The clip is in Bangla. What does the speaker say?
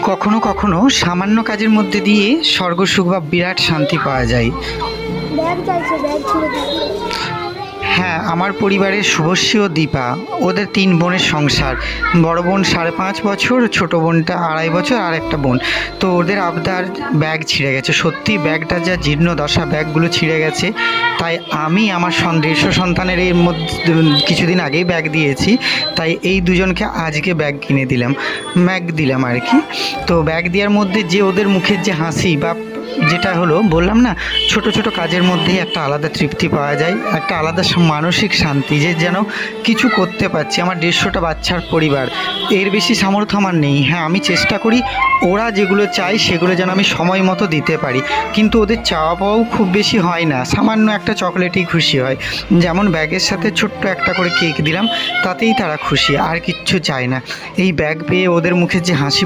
কখনো কখনো সামান্য কাজের মধ্যে দিয়ে স্বর্গসুখ বা বিরাট শান্তি পাওয়া যায়। ব্যাগ চাইছে, ব্যাগ ছিঁড়ে দিচ্ছে। হ্যাঁ, আমার পরিবারের শুভশ্রী ও দীপা, ওদের 3 বোনের সংসার। বড় বোন 5.5 বছর, ছোট বোনটা 2.5 বছর, আর একটা বোন। তো ওদের আবদার ব্যাগ ছিঁড়ে গেছে। সত্যি ব্যাগটা যা জীর্ণ দশা, ব্যাগগুলো ছিঁড়ে গেছে। তাই আমি আমার জ্যেষ্ঠ সন্তানের এর মধ্যে কিছুদিন আগেই ব্যাগ দিয়েছি। তাই এই দুজনকে আজকে ব্যাগ দিলাম আর কি। তো ব্যাগ দেওয়ার মধ্যে যে ওদের মুখের যে হাসি বা যেটা হলো, বললাম না, ছোট ছোট কাজের মধ্যেই একটা আলাদা তৃপ্তি পাওয়া যায়, একটা আলাদা মানসিক শান্তি, যে যেন কিছু করতে পারছি। আমার 150টা বাচ্চার পরিবার, এর বেশি সামর্থ্য আমার নেই। হ্যাঁ, আমি চেষ্টা করি ওরা যেগুলো চায় সেগুলো যেন আমি সময় মতো দিতে পারি, কিন্তু ওদের চাওয়া পাওয়াও খুব বেশি হয় না, সামান্য একটা চকলেটেই খুশি হয়। যেমন ব্যাগের সাথে ছোট্ট একটা করে কেক দিলাম, তাতেই তারা খুশি, আর কিচ্ছু চায় না। এই ব্যাগ পেয়ে ওদের মুখে যে হাসি